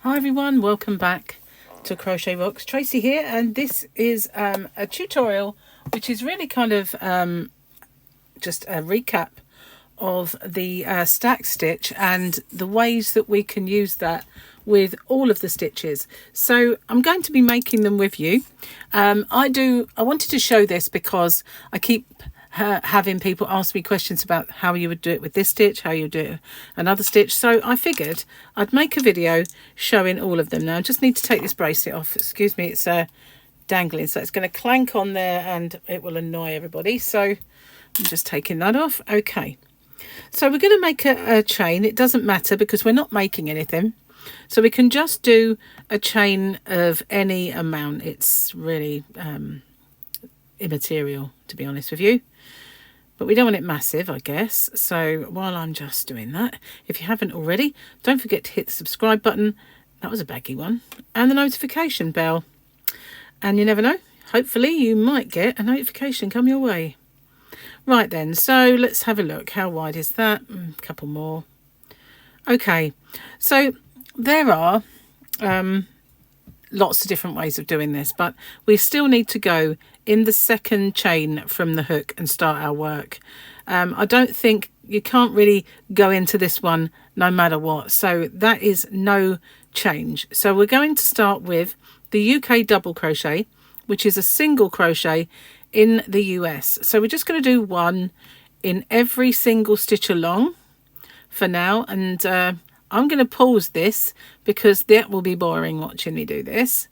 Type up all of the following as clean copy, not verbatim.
Hi everyone, welcome back to CrochetRocks. Tracy here, and this is a tutorial which is really kind of just a recap of the stack stitch and the ways that we can use that with all of the stitches. So I'm going to be making them with you. I wanted to show this because I keep having people ask me questions about how you would do it with this stitch, how you do it another stitch. So I figured I'd make a video showing all of them. Now I just need to take this bracelet off. Excuse me, it's dangling, so it's going to clank on there and it will annoy everybody. So I'm just taking that off. Okay, so we're going to make a chain. It doesn't matter because we're not making anything, so we can just do a chain of any amount. It's really immaterial, to be honest with you, but we don't want it massive, I guess. So while I'm just doing that, if you haven't already, don't forget to hit the subscribe button. That was a baggy one. And the notification bell. And you never know, hopefully you might get a notification come your way. Right then, so let's have a look. How wide is that? A couple more. Okay, so there are lots of different ways of doing this, but we still need to go in the second chain from the hook and start our work. I don't think you can't really go into this one no matter what, so that is no change. So we're going to start with the UK double crochet, which is a single crochet in the US. So we're just going to do one in every single stitch along for now, and I'm going to pause this because that will be boring watching me do this.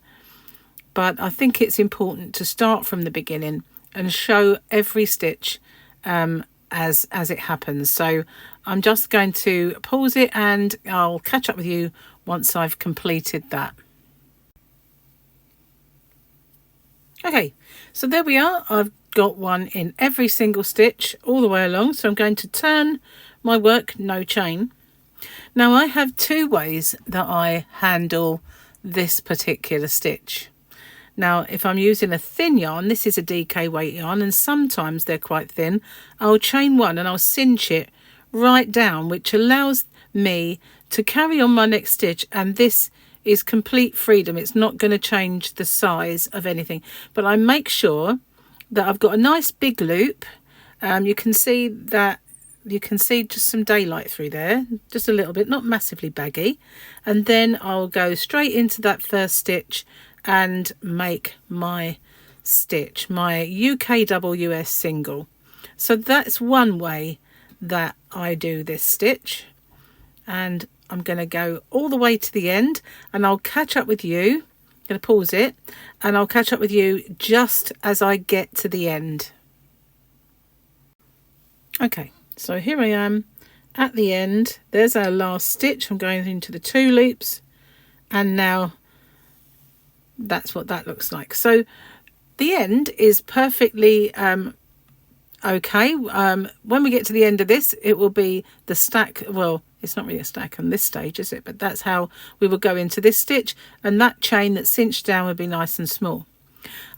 But I think it's important to start from the beginning and show every stitch as it happens. So I'm just going to pause it and I'll catch up with you once I've completed that. Okay, so there we are. I've got one in every single stitch all the way along. So I'm going to turn my work no chain. Now I have two ways that I handle this particular stitch. Now if I'm using a thin yarn, this is a DK weight yarn, and sometimes they're quite thin, I'll chain one and I'll cinch it right down, which allows me to carry on my next stitch, and this is complete freedom. It's not going to change the size of anything, but I make sure that I've got a nice big loop. You can see just some daylight through there, just a little bit, not massively baggy, and then I'll go straight into that first stitch and make my stitch, my UK double US single. So that's one way that I do this stitch, and I'm going to go all the way to the end and I'll catch up with you. I'm going to pause it and I'll catch up with you just as I get to the end. Okay, so here I am at the end. There's our last stitch. I'm going into the two loops, and now that's what that looks like. So the end is perfectly okay. When we get to the end of this, it will be the stack. Well, it's not really a stack on this stage, is it? But that's how we will go into this stitch, and that chain that's cinched down would be nice and small.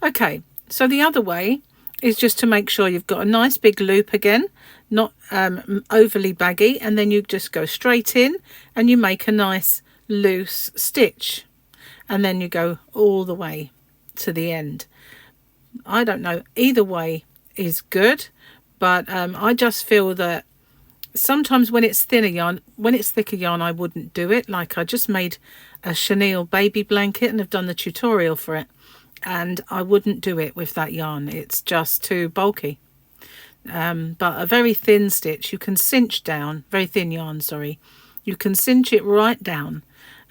Okay, so the other way is just to make sure you've got a nice big loop again, not overly baggy, and then you just go straight in and you make a nice loose stitch, and then you go all the way to the end. I don't know, either way is good, but I just feel that sometimes when it's thinner yarn, when it's thicker yarn, I wouldn't do it. Like I just made a chenille baby blanket and I've done the tutorial for it, and I wouldn't do it with that yarn. It's just too bulky. But a very thin stitch, you can cinch down, very thin yarn, sorry, you can cinch it right down,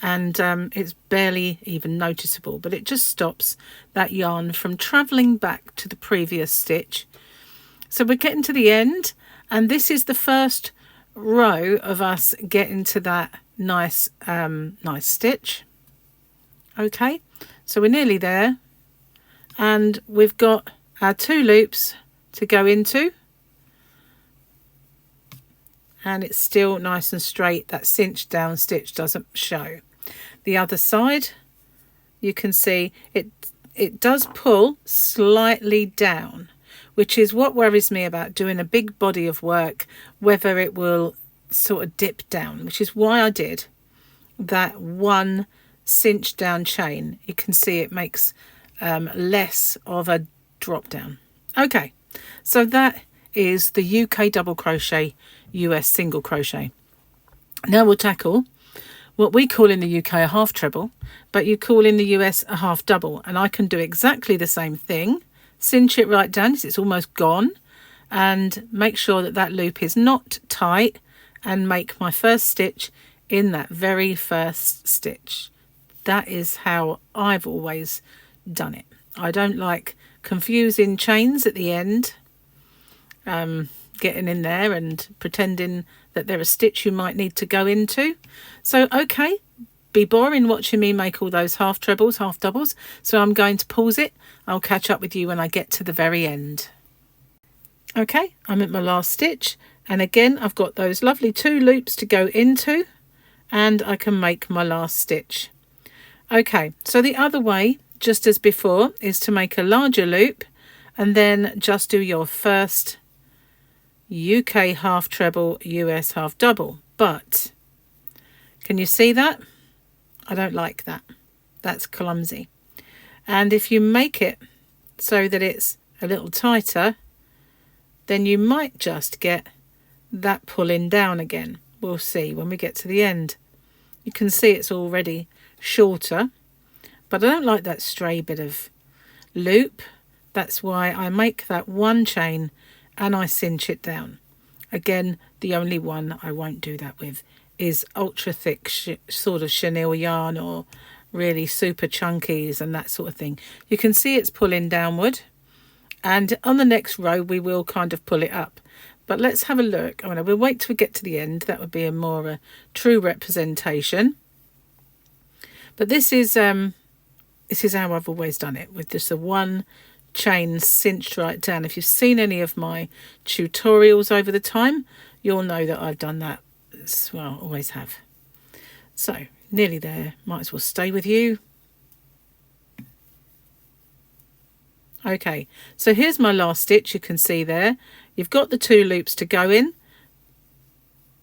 and it's barely even noticeable, but it just stops that yarn from traveling back to the previous stitch. So we're getting to the end, and this is the first row of us getting to that nice nice stitch. Okay, so we're nearly there, and we've got our two loops to go into, and it's still nice and straight. That cinched down stitch doesn't show. The other side, you can see it does pull slightly down, which is what worries me about doing a big body of work, whether it will sort of dip down, which is why I did that one cinch down chain. You can see it makes less of a drop down. Okay, so that is the UK double crochet, US single crochet. Now we'll tackle what we call in the UK a half treble, but you call in the US a half double. And I can do exactly the same thing. Cinch it right down as it's almost gone, and make sure that that loop is not tight, and make my first stitch in that very first stitch. That is how I've always done it. I don't like confusing chains at the end, getting in there and pretending that they're a stitch you might need to go into. So okay, be boring watching me make all those half trebles, half doubles, so I'm going to pause it. I'll catch up with you when I get to the very end. Okay, I'm at my last stitch, and again I've got those lovely 2 loops to go into, and I can make my last stitch. Okay, so the other way, just as before, is to make a larger loop and then just do your first UK half treble, US half double. But can you see that? I don't like that. That's clumsy. And if you make it so that it's a little tighter, then you might just get that pulling down again. We'll see when we get to the end. You can see it's already shorter, but I don't like that stray bit of loop. That's why I make that 1 chain and I cinch it down. Again, the only one I won't do that with is ultra thick sort of chenille yarn, or really super chunkies and that sort of thing. You can see it's pulling downward, and on the next row we will kind of pull it up. But let's have a look. We'll wait till we get to the end. That would be a more true representation. But this is how I've always done it, with just a 1 chain cinched right down. If you've seen any of my tutorials over the time, you'll know that I've done that. Well, always have. So nearly there. Might as well stay with you. Okay, so here's my last stitch. You can see there you've got the 2 loops to go in.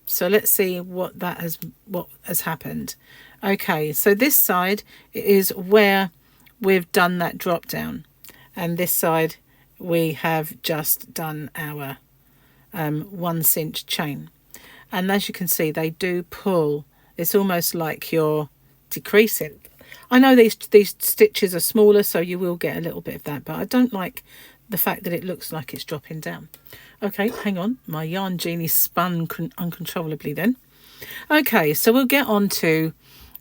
So let's see what has happened. Okay, so this side is where we've done that drop down, and this side we have just done our 1 cinch chain. And as you can see, they do pull. It's almost like you're decreasing. I know these stitches are smaller, so you will get a little bit of that, but I don't like the fact that it looks like it's dropping down. Okay, hang on. My yarn genie spun uncontrollably then. Okay, so we'll get on to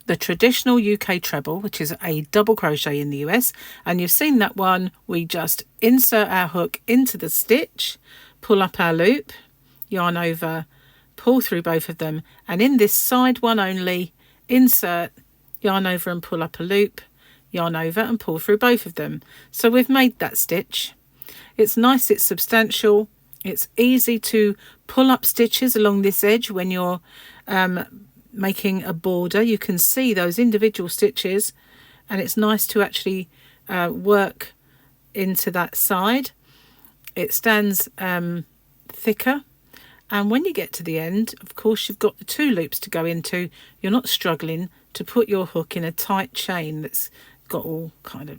the traditional UK treble, which is a double crochet in the US. And you've seen that one. We just insert our hook into the stitch, pull up our loop, yarn over, pull through both of them, and in this side one only, insert, yarn over and pull up a loop, yarn over and pull through both of them. So we've made that stitch. It's nice, it's substantial, it's easy to pull up stitches along this edge when you're making a border. You can see those individual stitches, and it's nice to actually work into that side. It stands thicker, and when you get to the end, of course, you've got the 2 loops to go into. You're not struggling to put your hook in a tight chain that's got all kind of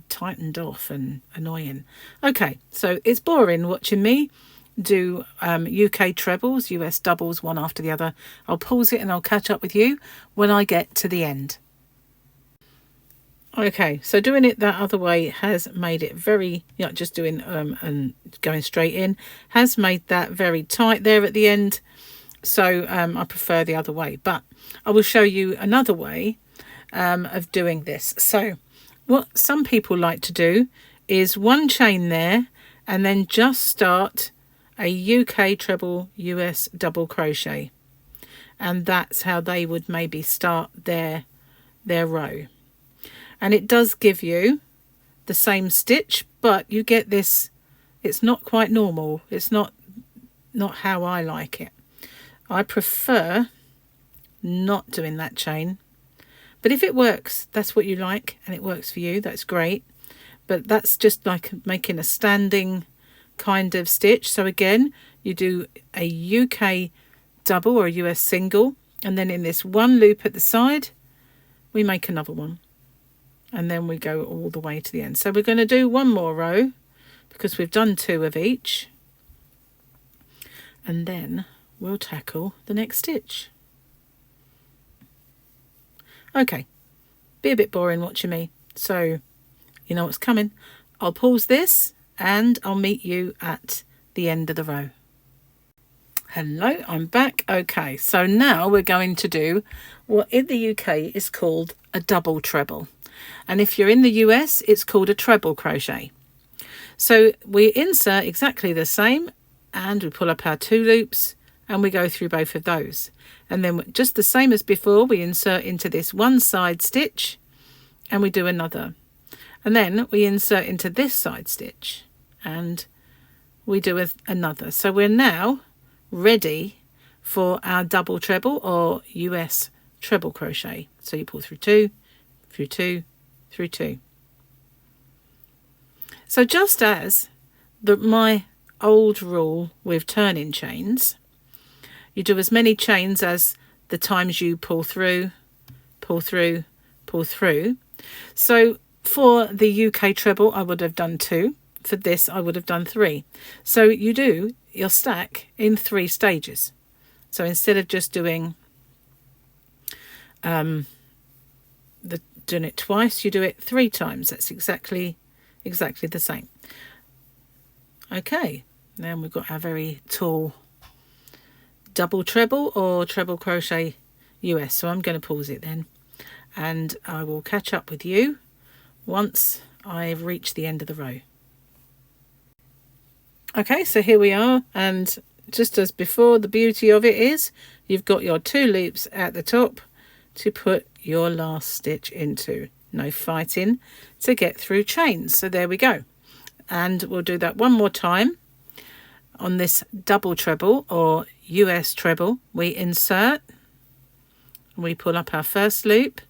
tightened off and annoying. Okay, so it's boring watching me do UK trebles, US doubles, one after the other. I'll pause it and I'll catch up with you when I get to the end. Okay, so doing it that other way has made it very, just doing and going straight in has made that very tight there at the end. So I prefer the other way, but I will show you another way of doing this. So what some people like to do is 1 chain there and then just start a UK treble, US double crochet, and that's how they would maybe start their row. And it does give you the same stitch, but you get this, it's not quite normal. It's not how I like it. I prefer not doing that chain. But if it works, that's what you like, and it works for you, that's great. But that's just like making a standing kind of stitch. So again, you do a UK double or a US single, and then in this 1 loop at the side, we make another one, and then we go all the way to the end. So we're going to do one more row because we've done 2 of each, and then we'll tackle the next stitch. Okay, be a bit boring watching me, so you know what's coming. I'll pause this and I'll meet you at the end of the row. Hello, I'm back. Okay, so now we're going to do what in the UK is called a double treble, and if you're in the US it's called a treble crochet. So we insert exactly the same, and we pull up our 2 loops and we go through both of those, and then just the same as before, we insert into this one side stitch and we do another, and then we insert into this side stitch and we do another. So we're now ready for our double treble or US treble crochet. So you pull through 2, through 2, through 2. So just as my old rule with turning chains, you do as many chains as the times you pull through, pull through, pull through. So for the UK treble I would have done 2. For this I would have done 3. So you do your stack in 3 stages. So instead of just doing doing it twice, you do it 3 times. That's exactly the same. Okay, then we've got our very tall double treble or treble crochet US. So I'm going to pause it then, and I will catch up with you once I've reached the end of the row. Okay, so here we are, and just as before, the beauty of it is you've got your 2 loops at the top to put your last stitch into. No fighting to get through chains. So there we go, and we'll do that one more time on this double treble or US treble. We insert, we pull up our first loop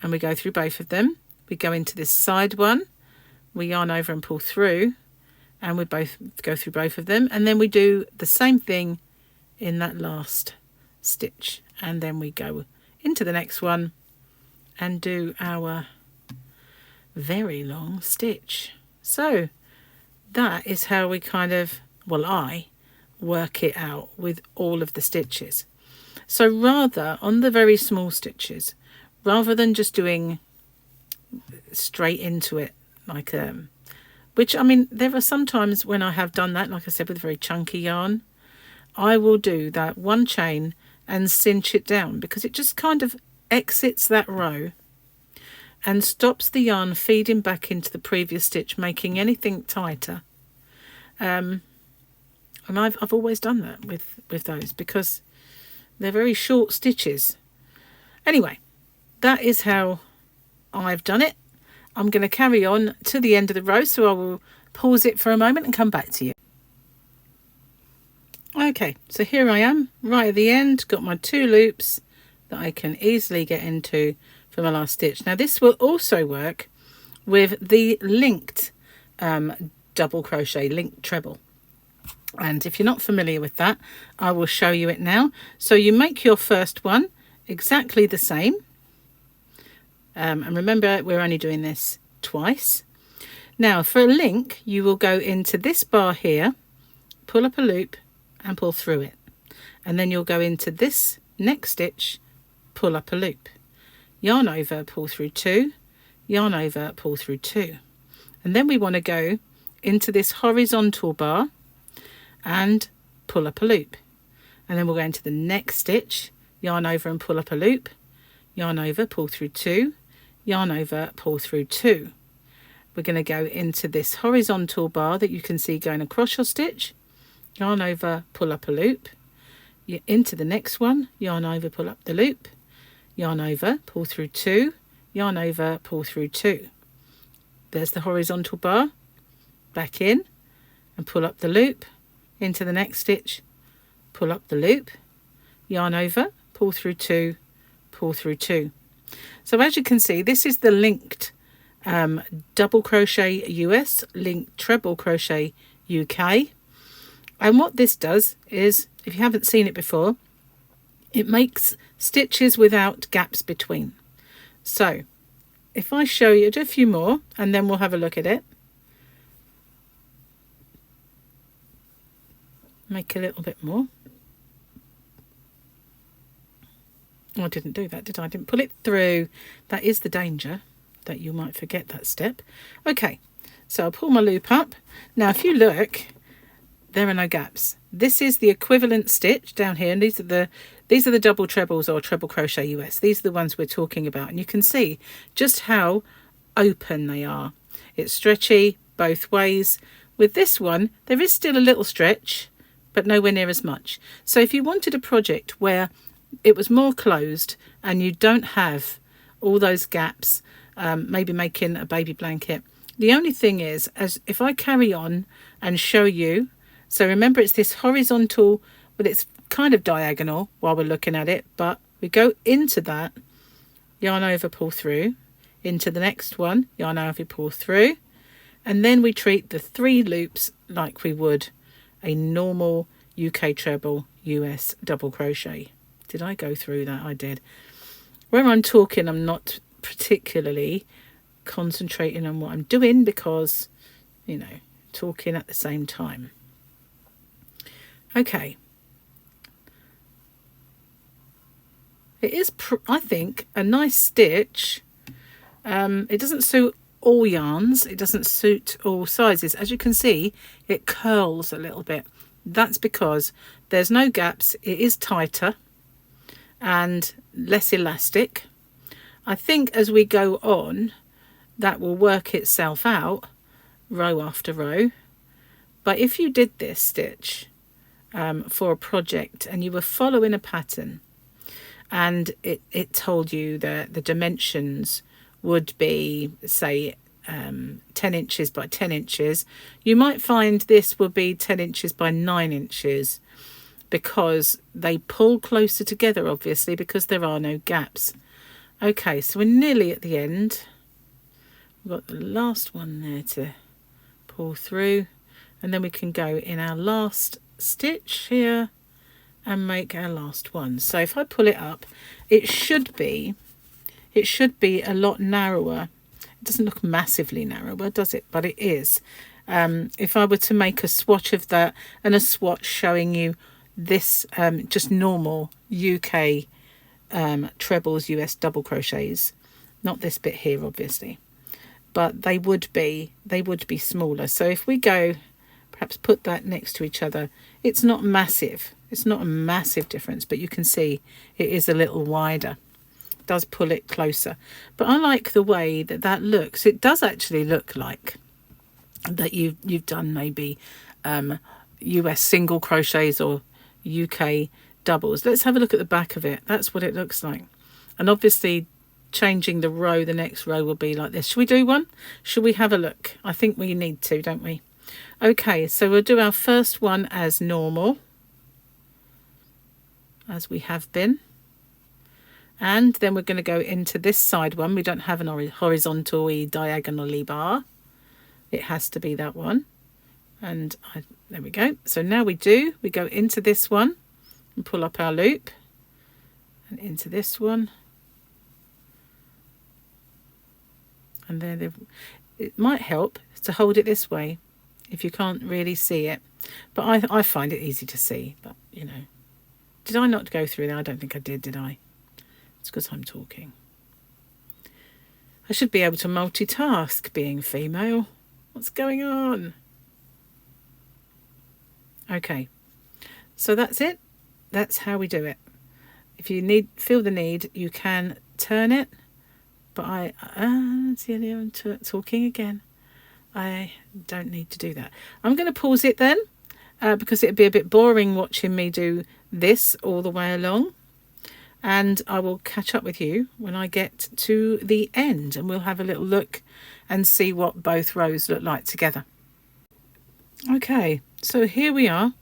and we go through both of them. We go into this side one, we yarn over and pull through, and we both go through both of them, and then we do the same thing in that last stitch, and then we go into the next one and do our very long stitch. So that is how we kind of, well, I work it out with all of the stitches. So rather, on the very small stitches, rather than just doing straight into it like which, I mean, there are some times when I have done that, like I said, with very chunky yarn, I will do that 1 chain and cinch it down, because it just kind of exits that row and stops the yarn feeding back into the previous stitch, making anything tighter. And I've always done that with those, because they're very short stitches. Anyway, that is how I've done it. I'm going to carry on to the end of the row, so I will pause it for a moment and come back to you. Okay, so here I am right at the end, got my 2 loops that I can easily get into for my last stitch. Now this will also work with the linked double crochet, linked treble. And if you're not familiar with that, I will show you it now. So you make your first one exactly the same. And remember, we're only doing this twice. Now for a link, you will go into this bar here, pull up a loop and pull through it. And then you'll go into this next stitch, pull up a loop, yarn over, pull through 2, yarn over, pull through 2. And then we want to go into this horizontal bar and pull up a loop. And then we'll go into the next stitch, yarn over and pull up a loop, yarn over, pull through 2, yarn over, pull through 2. We're going to go into this horizontal bar that you can see going across your stitch, yarn over, pull up a loop, into the next one, yarn over, pull up the loop, yarn over, pull through 2, yarn over, pull through 2. There's the horizontal bar, back in and pull up the loop, into the next stitch, pull up the loop, yarn over, pull through 2, pull through 2. So as you can see, this is the linked double crochet US, linked treble crochet UK. And what this does is, if you haven't seen it before, it makes stitches without gaps between. So if I show you, do a few more and then we'll have a look at it. Make a little bit more. Oh, I didn't do that, did I? I didn't pull it through. That is the danger, that you might forget that step. Okay, so I'll pull my loop up. Now if you look, there are no gaps. This is the equivalent stitch down here, and these are the double trebles or treble crochet US. These are the ones we're talking about, and you can see just how open they are. It's stretchy both ways. With this one, there is still a little stretch, but nowhere near as much. So if you wanted a project where it was more closed and you don't have all those gaps, maybe making a baby blanket, the only thing is, as if I carry on and show you, so remember it's this horizontal, but it's kind of diagonal while we're looking at it, but we go into that, yarn over, pull through, into the next one, yarn over, pull through, and then we treat the 3 loops like we would a normal UK treble US double crochet. Did I go through that? I did. Where I'm talking, I'm not particularly concentrating on what I'm doing because, you know, talking at the same time. Okay. It is, I think, a nice stitch. It doesn't suit all yarns. It doesn't suit all sizes. As you can see, it curls a little bit. That's because there's no gaps. It is tighter and less elastic. I think as we go on, that will work itself out row after row. But if you did this stitch for a project and you were following a pattern and it told you that the dimensions would be, say, 10 inches by 10 inches, you might find this would be 10 inches by 9 inches because they pull closer together, obviously, because there are no gaps. Okay, so we're nearly at the end. We've got the last one there to pull through, and then we can go in our last stitch here and make our last one. So if I pull it up, it should be a lot narrower. It doesn't look massively narrower, does it? But it is. If I were to make a swatch of that and a swatch showing you this just normal UK trebles US double crochets, not this bit here obviously, but they would be smaller. So if we go, perhaps put that next to each other, it's not massive. It's not a massive difference, but you can see it is a little wider. It does pull it closer. But I like the way that that looks. It does actually look like that you've done maybe US single crochets or UK doubles. Let's have a look at the back of it. That's what it looks like. And obviously changing the row, the next row will be like this. Should we do one? Should we have a look? I think we need to, don't we? Okay, so we'll do our first one as normal, as we have been. And then we're going to go into this side one. We don't have an horizontally, diagonally bar. It has to be that one. And there we go. So now we go into this one and pull up our loop and into this one. And then it might help to hold it this way if you can't really see it. But I find it easy to see. But, you know, did I not go through that? I don't think I did I? It's because I'm talking. I should be able to multitask being female. What's going on? Okay, so that's it. That's how we do it. If you feel the need, you can turn it. But see, I'm talking again. I don't need to do that. I'm going to pause it then because it'd be a bit boring watching me do this all the way along. And I will catch up with you when I get to the end and we'll have a little look and see what both rows look like together. Okay, so here we are.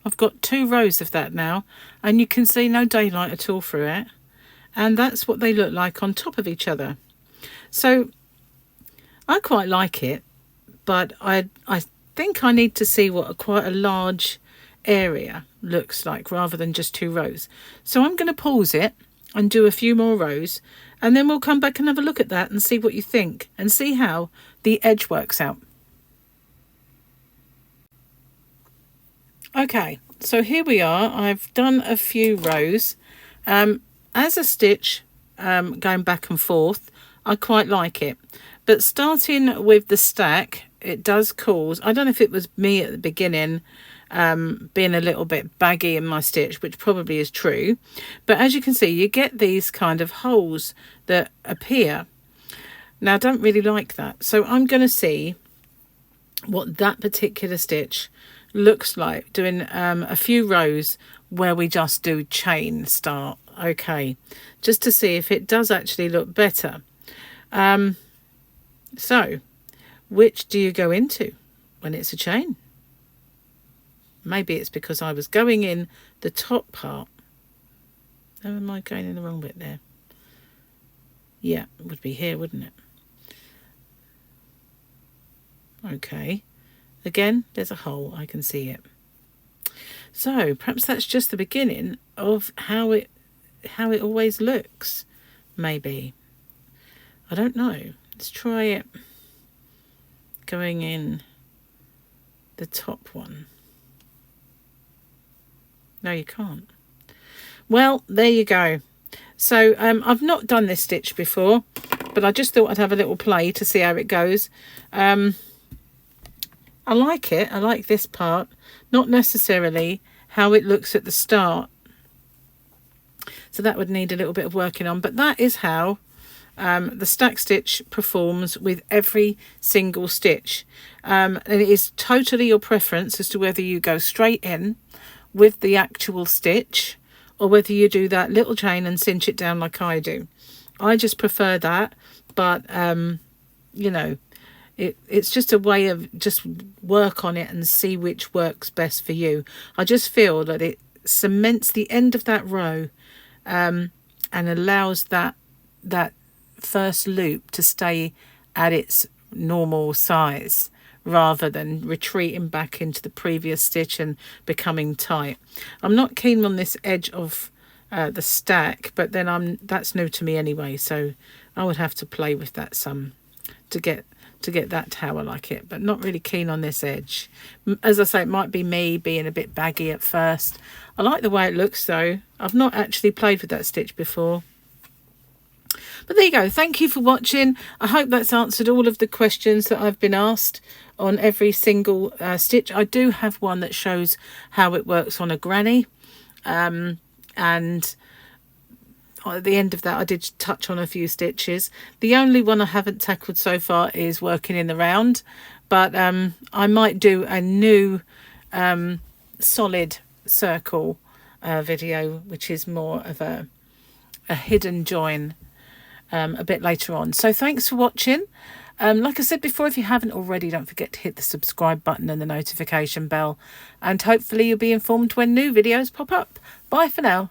I've got 2 rows of that now and you can see no daylight at all through it. And that's what they look like on top of each other. So I quite like it, but I think I need to see what quite a large area looks like rather than just 2 rows. So I'm going to pause it and do a few more rows, and then we'll come back and have a look at that and see what you think and see how the edge works out. Okay, so here we are. I've done a few rows. As a stitch, going back and forth, I quite like it, but starting with the stack, it does cause, I don't know if it was me at the beginning being a little bit baggy in my stitch, which probably is true, but as you can see, you get these kind of holes that appear. Now I don't really like that, so I'm going to see what that particular stitch looks like doing a few rows where we just do chain start. Okay, just to see if it does actually look better. So which do you go into when it's a chain? Maybe it's because I was going in the top part. Oh, am I going in the wrong bit there? Yeah, it would be here, wouldn't it? Okay, again, there's a hole, I can see it. So perhaps that's just the beginning of how it always looks. Maybe, I don't know. Let's try it going in the top one. No, you can't. Well, there you go. So I've not done this stitch before, but I just thought I'd have a little play to see how it goes. I like it. I like this part, not necessarily how it looks at the start. So that would need a little bit of working on, but that is how the stack stitch performs with every single stitch. And it is totally your preference as to whether you go straight in with the actual stitch or whether you do that little chain and cinch it down like I do. I just prefer that, but you know, it's just a way of just work on it and see which works best for you. I just feel that it cements the end of that row and allows that first loop to stay at its normal size rather than retreating back into the previous stitch and becoming tight. I'm not keen on this edge of the stack, but then that's new to me anyway, so I would have to play with that some to get that to how I like it, but not really keen on this edge. As I say, it might be me being a bit baggy at first. I like the way it looks though. I've not actually played with that stitch before. But there you go. Thank you for watching. I hope that's answered all of the questions that I've been asked on every single stitch. I do have one that shows how it works on a granny, and at the end of that I did touch on a few stitches. The only one I haven't tackled so far is working in the round, but I might do a new solid circle video, which is more of a hidden join a bit later on. So thanks for watching. Like I said before, if you haven't already, don't forget to hit the subscribe button and the notification bell, and hopefully you'll be informed when new videos pop up. Bye for now.